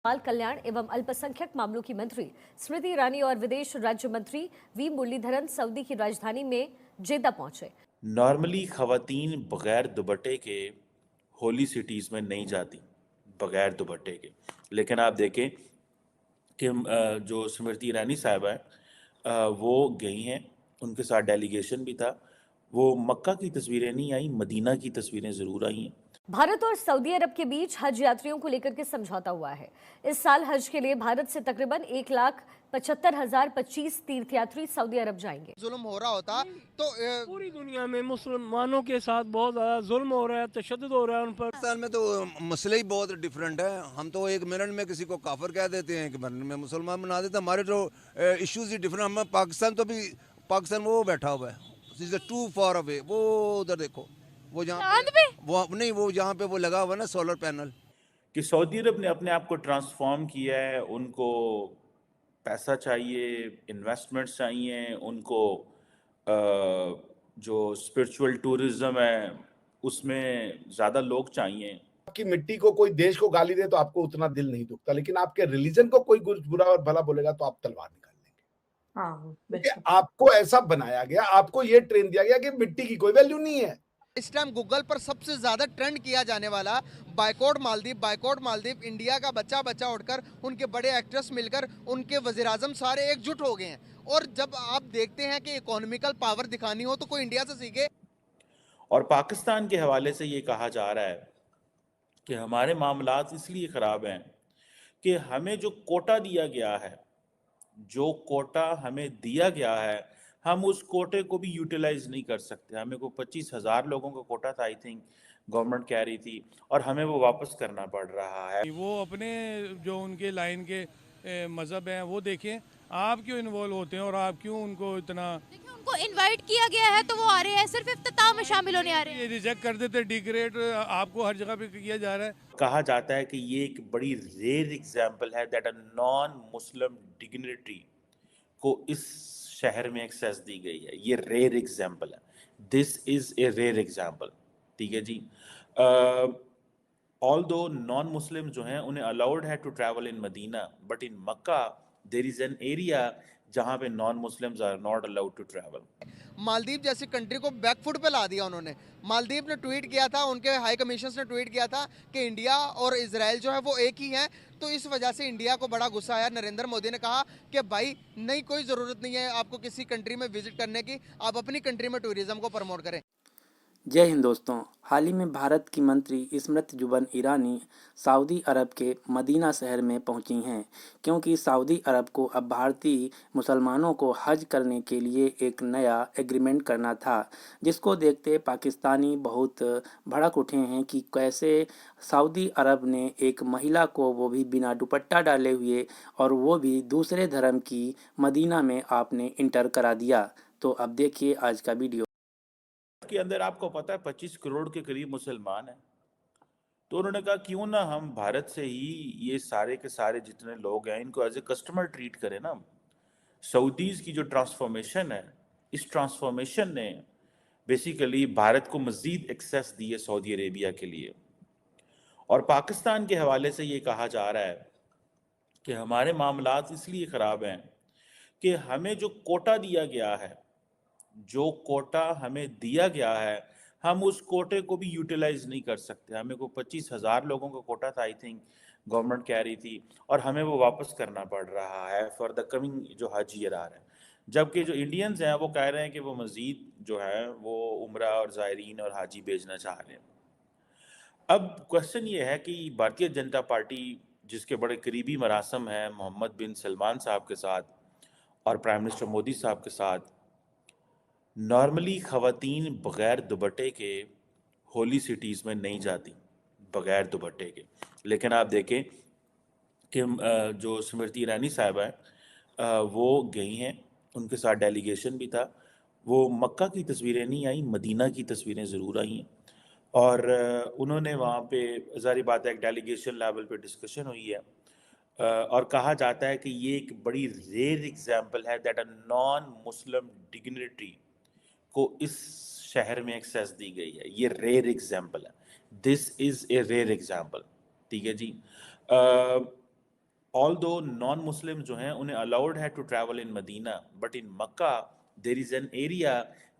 बाल कल्याण एवं अल्पसंख्यक मामलों की मंत्री स्मृति ईरानी और विदेश राज्य मंत्री वी मुरलीधरन सऊदी की राजधानी में जेद्दा पहुंचे। नॉर्मली खवातीन बगैर दुपट्टे के होली सिटीज़ में नहीं जाती, बगैर दुपट्टे के। लेकिन आप देखें कि जो स्मृति ईरानी साहिबा हैं वो गई हैं, उनके साथ डेलीगेशन भी था। वो मक्का की तस्वीरें नहीं आई, मदीना की तस्वीरें ज़रूर आई हैं। भारत और सऊदी अरब के बीच हज यात्रियों को लेकर के समझौता हुआ है। इस साल हज के लिए भारत से तकरीबन 1,75,025 तीर्थयात्री सऊदी अरब जाएंगे। जुल्म हो रहा होता तो पूरी दुनिया में मुसलमानों के साथ बहुत ज़्यादा जुल्म हो रहा है, तशद्दुद हो रहा है उन पर। पाकिस्तान में तो मसले ही बहुत डिफरेंट है। हम तो एक मिनट में किसी को काफिर कह देते हैं, एक मिनट में मुसलमान बना देते हैं। हमारे जो इश्यूज ही डिफरेंट। हम पाकिस्तान तो भी पाकिस्तान वो बैठा हुआ है टू फॉर अवे। वो उधर देखो, वो जहाँ वो नहीं, वो जहाँ पे वो लगा हुआ है ना सोलर पैनल। कि सऊदी अरब ने अपने आप को ट्रांसफॉर्म किया है, उनको पैसा चाहिए, इन्वेस्टमेंट्स चाहिए, उनको जो स्पिरिचुअल टूरिज्म है उसमें ज़्यादा लोग चाहिए। आपकी मिट्टी को कोई देश को गाली दे तो आपको उतना दिल नहीं दुखता, लेकिन आपके रिलीजन को कोई कुछ बुरा और भला बोलेगा तो आप तलवार निकाल लेंगे। क्योंकि आपको ऐसा बनाया गया, आपको ये ट्रेन दिया गया कि मिट्टी की कोई वैल्यू नहीं है। इस टाइम गूगल पर सबसे ज्यादा ट्रेंड किया जाने वाला boycott Maldives, boycott Maldives. India का बच्चा बच्चा उठकर, उनके बड़े एक्ट्रेस मिलकर, उनके वजीर आजम सारे एकजुट हो गए हैं। और जब आप देखते हैं कि इकोनॉमिकल पावर दिखानी हो तो कोई इंडिया से सीखे। और पाकिस्तान के हवाले से ये कहा जा रहा है कि हमारे मामलात इसलिए ख़राब हैं कि हमें जो कोटा दिया गया है, जो कोटा हमें दिया गया है, हम उस कोटे को भी यूटिलाइज नहीं कर सकते। हमें को 25,000 लोगों का कोटा था, आई थिंक गवर्नमेंट कह रही थी, और हमें वो वापस करना पड़ रहा है। वो अपने जो उनके लाइन के मज़हब हैं वो देखें, आप क्यों इन्वॉल्व होते हैं और आप क्यों उनको इतना। देखिए, उनको इनवाइट किया गया है तो वो आ रहे हैं, सिर्फ इफ्तिताह में शामिल होने आ रहे हैं। ये रिजेक्ट कर देते, डिग्रेड आपको हर जगह पे किया जा रहा है। कहा जाता है कि ये एक बड़ी रेयर एग्जाम्पल है that a non Muslim dignitary को इस शहर में एक्सेस दी गई है। ये रेयर एग्जाम्पल है, this is a rare example. ठीक है जी। ऑल्दो नॉन मुस्लिम जो हैं उन्हें अलाउड है to travel in Medina, but in Makkah there is an area जहां पे non Muslims are not allowed to travel. Maldives जैसी कंट्री को बैकफुट पे ला दिया उन्होंने। मालदीव ने ट्वीट किया था, उनके हाई कमीशन ने ट्वीट किया था कि इंडिया और इजराइल जो है वो एक ही हैं। तो इस वजह से इंडिया को बड़ा गुस्सा आया। नरेंद्र मोदी ने कहा कि भाई नहीं, कोई ज़रूरत नहीं है आपको किसी कंट्री में विजिट करने की, आप अपनी कंट्री में टूरिज्म को प्रमोट करें। जय हिंद दोस्तों। हाल ही में भारत की मंत्री स्मृति जुबन ईरानी सऊदी अरब के मदीना शहर में पहुंची हैं, क्योंकि सऊदी अरब को अब भारतीय मुसलमानों को हज करने के लिए एक नया एग्रीमेंट करना था, जिसको देखते पाकिस्तानी बहुत भड़क उठे हैं कि कैसे सऊदी अरब ने एक महिला को, वो भी बिना दुपट्टा डाले हुए, और वो भी दूसरे धर्म की, मदीना में आपने इंटर करा दिया। तो अब देखिए आज का वीडियो। के अंदर आपको पता है 25 करोड़ के करीब मुसलमान हैं। तो उन्होंने कहा क्यों ना हम भारत से ही ये सारे के सारे जितने लोग हैं इनको एज ए कस्टमर ट्रीट करें ना। सऊदीज की जो ट्रांसफॉर्मेशन है, इस ट्रांसफॉर्मेशन ने बेसिकली भारत को मजीद एक्सेस दी है सऊदी अरेबिया के लिए। और पाकिस्तान के हवाले से ये कहा जा रहा है कि हमारे मामलात इसलिए ख़राब हैं कि हमें जो कोटा दिया गया है, जो कोटा हमें दिया गया है, हम उस कोटे को भी यूटिलाइज नहीं कर सकते। हमें को 25,000 लोगों का कोटा था, आई थिंक गवर्नमेंट कह रही थी, और हमें वो वापस करना पड़ रहा है फॉर द कमिंग जो हज ईयर आ रहा है। जबकि जो इंडियंस हैं वो कह रहे हैं कि वो मज़ीद जो है वो उम्रा और ज़ायरीन और हाजी भेजना चाह रहे हैं। अब क्वेश्चन ये है कि भारतीय जनता पार्टी, जिसके बड़े करीबी मरासम हैं मोहम्मद बिन सलमान साहब के साथ और प्राइम मिनिस्टर मोदी साहब के साथ, नॉर्मली ख़वातीन बग़ैर दुपट्टे के होली सिटीज़ में नहीं जाती, बग़ैर दुपट्टे के। लेकिन आप देखें कि जो स्मृति ईरानी साहिबा हैं वो गई हैं, उनके साथ डेलीगेशन भी था। वो मक्का की तस्वीरें नहीं आई, मदीना की तस्वीरें ज़रूर आई हैं। और उन्होंने वहाँ पे, ज़ाहिर बात है एक डेलीगेशन लेवल पे डिस्कशन हुई है, और कहा जाता है कि ये एक बड़ी रेयर एग्जाम्पल है that a non Muslim dignitary को इस शहर में एक्सेस दी गई है। ये रेयर एग्जाम्पल है, this is a rare example. ठीक है जी। although non-Muslims جو ہیں انہیں allowed ہے to travel in Medina, but in Makkah there is an area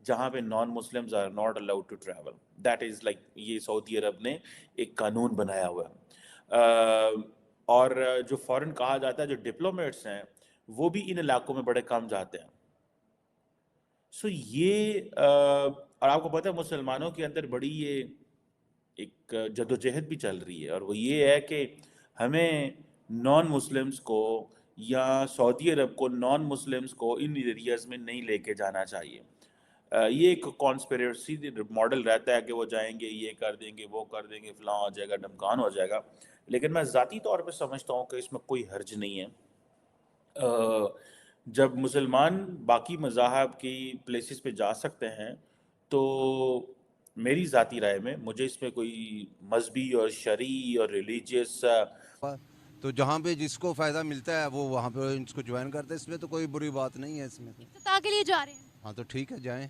جہاں پہ non-Muslims are not allowed to travel. That is like یہ سعودی عرب نے ایک قانون بنایا ہوا ہے. اور جو فورن کہا جاتا ہے جو ڈپلومیٹس ہیں وہ بھی ان علاقوں میں بڑے کم جاتے ہیں. سو یہ اور آپ کو پتہ ہے مسلمانوں کے اندر بڑی یہ ایک جدوجہد بھی چل رہی ہے، اور وہ یہ ہے کہ ہمیں نان مسلمس کو یا سعودی عرب کو نان مسلمس کو ان ایریاز میں نہیں لے کے جانا چاہیے. یہ ایک کانسپیریسی ماڈل رہتا ہے کہ وہ جائیں گے یہ کر دیں گے وہ کر دیں گے فلاں ہو جائے گا ڈمکان ہو جائے گا، لیکن میں ذاتی طور پہ سمجھتا ہوں کہ اس میں کوئی حرج نہیں ہے. جب مسلمان باقی مذاہب کی پلیسز پہ جا سکتے ہیں تو میری ذاتی رائے میں مجھے اس میں کوئی مذہبی اور شرعی اور ریلیجیس تو جہاں پہ جس کو فائدہ ملتا ہے وہ وہاں پہ اس کو جوائن کرتا ہے، اس میں تو کوئی بری بات نہیں ہے. اس میں افتتاح کے لیے جا رہے ہیں. ہاں تو ٹھیک ہے جائیں.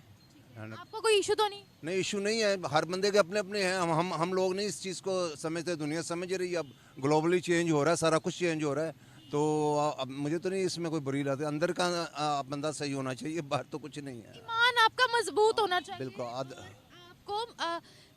آپ کو کوئی ایشو تو نہیں؟ نہیں ایشو نہیں ہے، ہر بندے کے اپنے اپنے ہیں. ہم لوگ نہیں اس چیز کو سمجھتے، دنیا سمجھ رہی ہے. اب گلوبلی چینج ہو رہا ہے، سارا کچھ چینج ہو رہا ہے، تو اب مجھے تو نہیں اس میں کوئی بری لگتی. اندر کا بندہ صحیح ہونا چاہیے، باہر تو کچھ نہیں ہے. ایمان آپ کا مضبوط ہونا چاہیے. بالکل. آپ کو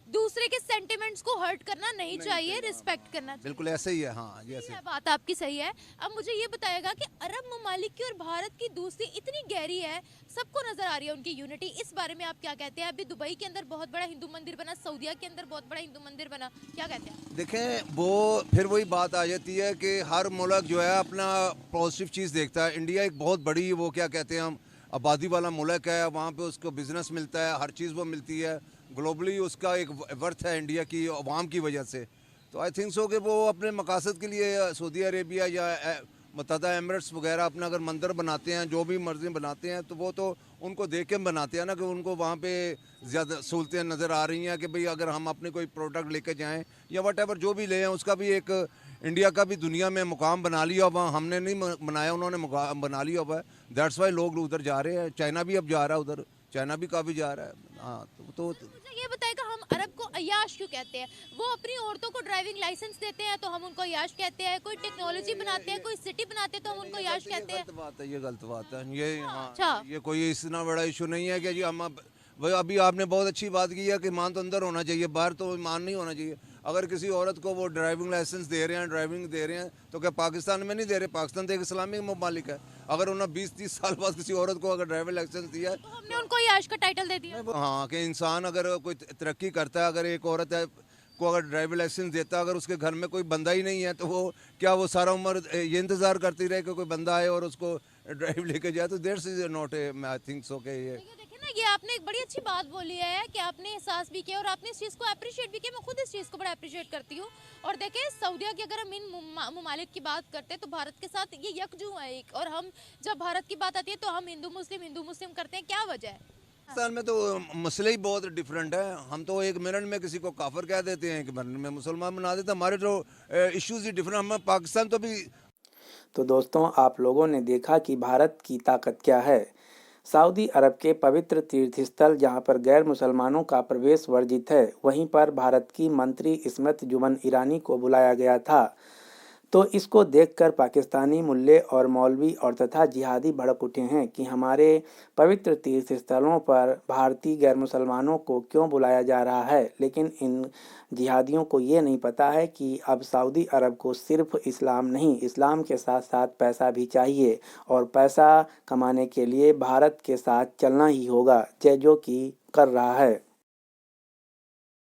دوسرے کے سینٹیمنٹس کو ہرٹ کرنا نہیں چاہیے، ریسپیکٹ کرنا چاہیے. بالکل ایسے ہی ہے. ہاں یہ ایسے بات آپ کی صحیح ہے. اب مجھے یہ بتائے گا کہ عرب ممالک کی اور بھارت کی دوستی اتنی گہری ہے، سب کو نظر آ رہی ہے ان کی یونٹی. اس بارے میں آپ کیا کہتے ہیں؟ ابھی دبئی کے اندر بہت بڑا ہندو مندر بنا، سعودیہ کے اندر بہت بڑا ہندو مندر بنا، کیا کہتے ہیں؟ دیکھیں وہ پھر وہی بات آ جاتی ہے کہ ہر ملک جو ہے اپنا پازیٹیو چیز دیکھتا ہے. انڈیا ایک بہت بڑی وہ کیا کہتے ہیں ہم آبادی والا ملک ہے، وہاں پہ اس کو بزنس ملتا ہے، ہر چیز وہ ملتی ہے. گلوبلی اس کا ایک ورتھ ہے انڈیا کی عوام کی وجہ سے. تو آئی تھنک سو کہ وہ اپنے مقاصد کے لیے سعودی عربیہ یا متحدہ ایمریٹس وغیرہ اپنا اگر مندر بناتے ہیں، جو بھی مرضی بناتے ہیں، تو وہ تو ان کو دیکھ کے بناتے ہیں نا، کہ ان کو وہاں پہ زیادہ سہولتیں نظر آ رہی ہیں کہ بھئی اگر ہم اپنے کوئی پروڈکٹ لے کے جائیں یا وٹ ایور جو بھی لے ہیں، اس کا بھی ایک انڈیا کا بھی دنیا میں مقام بنا لیا ہوا. ہم نے نہیں بنایا، انہوں نے بنا لیا ہوا ہے. دیٹس وائی لوگ ادھر جا رہے ہیں. چائنا بھی اب جا رہا ہے ادھر، چائنا بھی کافی جا رہا ہے. ہاں تو مجھے یہ بتائے گا ہم عرب کو عیاش کیوں کہتے ہیں؟ وہ اپنی عورتوں کو ڈرائیونگ لائسنس دیتے ہیں تو ہم ان کو عیاش کہتے ہیں. کوئی ٹیکنالوجی بناتے ہیں، کوئی سٹی بناتے ہیں تو ہم ان کو عیاش کہتے ہیں. غلط بات ہے، یہ غلط بات ہے. یہ کوئی اتنا بڑا ایشو نہیں ہے کہ جی ہم ابھی آپ نے بہت اچھی بات کی ہے کہ ایمان تو اندر ہونا چاہیے، باہر تو ایمان نہیں ہونا چاہیے. اگر کسی عورت کو وہ ڈرائیونگ لائسنس دے رہے ہیں، ڈرائیونگ دے رہے ہیں، تو کیا پاکستان میں نہیں دے رہے؟ پاکستان تو ایک اسلامی ممالک ہے. اگر انہوں نے 20-30 سال بعد کسی عورت کو اگر ڈرائیونگ لائسنس دیا ہے تو ہم نے ان کو عیاش کا ٹائٹل دے دیا. ہاں کہ انسان اگر کوئی ترقی کرتا ہے، اگر ایک عورت ہے کو اگر ڈرائیونگ لائسنس دیتا ہے، اگر اس کے گھر میں کوئی بندہ ہی نہیں ہے تو وہ کیا وہ سارا عمر یہ انتظار کرتی رہے کہ کوئی بندہ آئے اور اس کو ڈرائیو لے کے جائے؟ تو that's is not a I think so کہ یہ یہ آپ نے ایک بڑی اچھی بات بولی ہے کہ آپ نے احساس بھی کیا اور آپ نے اس چیز کو اپریشیٹ بھی کیا. میں خود اس چیز کو بڑا اپریشیٹ کرتی ہوں. اور دیکھیں سعودیہ کی اگر ہم ان ممالک کی بات کرتے ہیں تو بھارت کے ساتھ یہ یکجو ہے ایک، اور ہم جب بھارت کی بات آتی ہے تو ہم ہندو مسلم کرتے ہیں. کیا وجہ ہے؟ پاکستان میں تو مسئلہ ہی بہت ڈیفرنٹ ہے. ہم تو ایک منٹ میں کسی کو کافر کہہ دیتے ہیں، ایک منٹ میں مسلمان بنا دیتے ہیں. ہمارے جو ایشوز ہی ڈیفرنٹ. ہم پاکستان تو بھی. تو دوستوں آپ لوگوں نے دیکھا کہ بھارت کی طاقت کیا ہے. سعودی عرب کے پوتر تیرتھ استھل جہاں پر غیر مسلمانوں کا پرویش ورجت ہے، وہیں پر بھارت کی منتری اسمرتی جبن ایرانی کو بلایا گیا تھا. تو اس کو دیکھ کر پاکستانی ملے اور مولوی اور تتھا جہادی بھڑک اٹھے ہیں کہ ہمارے پوتر تیرتھ استھلوں پر بھارتی غیر مسلمانوں کو کیوں بلایا جا رہا ہے. لیکن ان جہادیوں کو یہ نہیں پتہ ہے کہ اب سعودی عرب کو صرف اسلام نہیں، اسلام کے ساتھ ساتھ پیسہ بھی چاہیے، اور پیسہ کمانے کے لیے بھارت کے ساتھ چلنا ہی ہوگا، جو کہ کر رہا ہے.